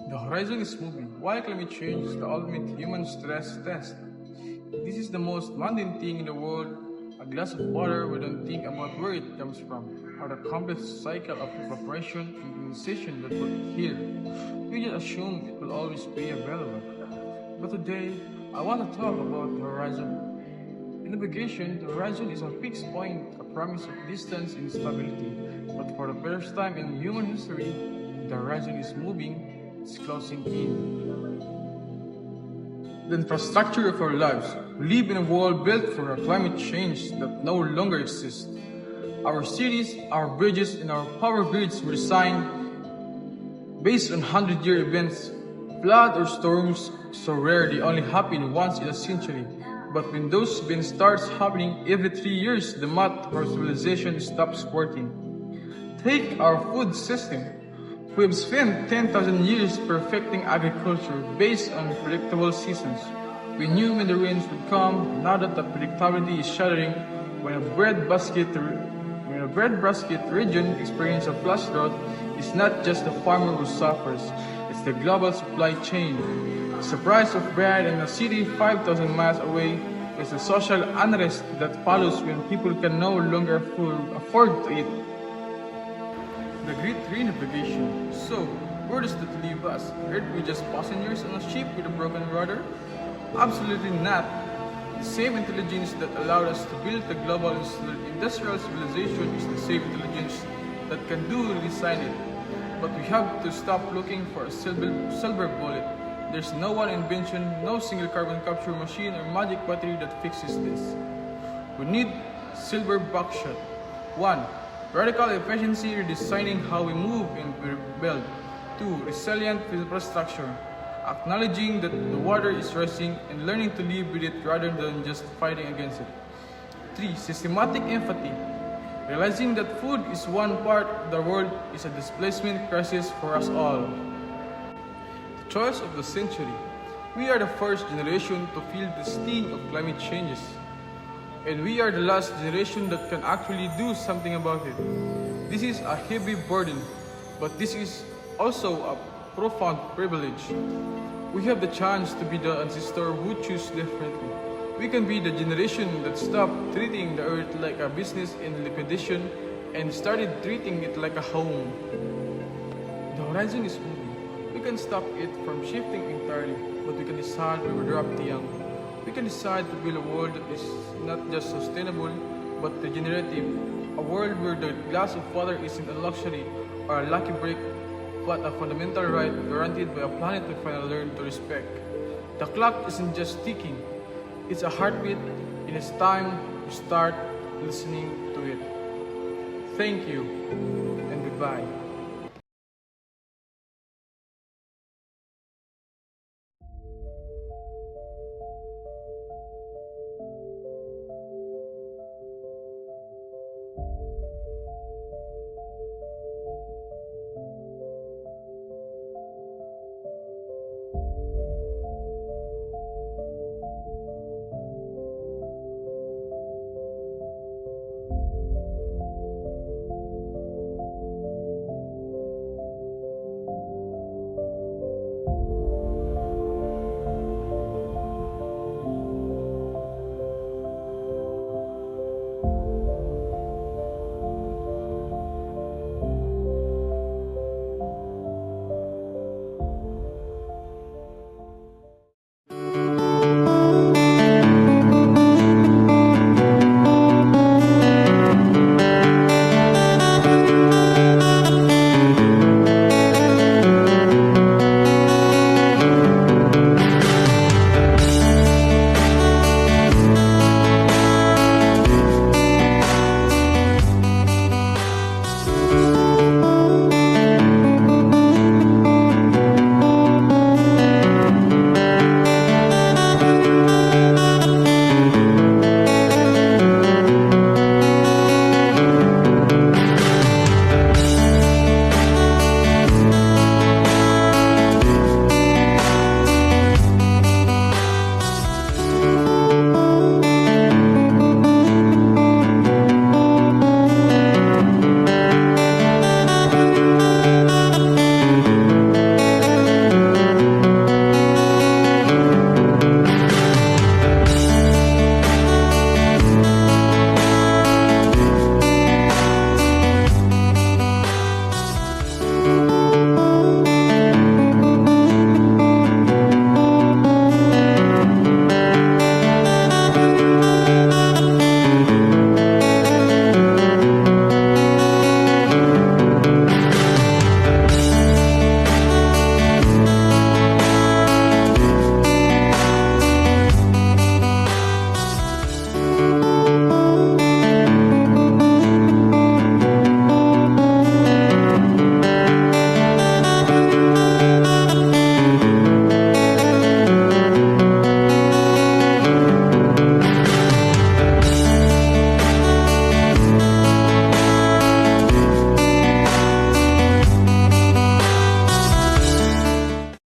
The horizon is moving, while climate change is the ultimate human stress test. This is the most mundane thing in the world. A glass of water, we don't think about where it comes from, or the complex cycle of evaporation and condensation that will here. We just assume it will always be available. But today, I want to talk about the horizon. In navigation, the horizon is a fixed point, a promise of distance and stability. But for the first time in human history, the horizon is moving, it's closing in. The infrastructure of our lives. We live in a world built for a climate change that no longer exists. Our cities, our bridges, and our power grids were designed based on 100-year events. Flood or storms so rare they only happen once in a century. But when those events starts happening every 3 years, the math of our civilization stops working. Take our food system. We have spent 10,000 years perfecting agriculture based on predictable seasons. We knew when the rains would come. Now that the predictability is shattering, when a breadbasket region experiences a flash drought, it's not just the farmer who suffers, it's the global supply chain. It's the price of bread in a city 5,000 miles away. It's the social unrest that follows when people can no longer afford to eat. The Great Renavigation. So, where does that leave us? Aren't we just passengers on a ship with a broken rudder? Absolutely not. The same intelligence that allowed us to build the global industrial civilization is the same intelligence that can redesign it. But we have to stop looking for a silver bullet. There's no one invention, no single carbon capture machine or magic battery that fixes this. We need silver buckshot. 1. Radical efficiency, redesigning how we move and build. 2. Resilient infrastructure, acknowledging that the water is rising and learning to live with it rather than just fighting against it. 3. Systematic empathy, realizing that food is one part of the world is a displacement crisis for us all. The choice of the century. We are the first generation to feel the sting of climate changes. And we are the last generation that can actually do something about it. This is a heavy burden, but this is also a profound privilege. We have the chance to be the ancestor who choose differently. We can be the generation that stopped treating the earth like a business in liquidation and started treating it like a home. The horizon is moving. We can stop it from shifting entirely, but we can decide to drop the young. We can decide to build a world that is not just sustainable, but regenerative. A world where the glass of water isn't a luxury or a lucky break, but a fundamental right guaranteed by a planet we finally learn to respect. The clock isn't just ticking, it's a heartbeat, and it's time to start listening to it. Thank you, and goodbye.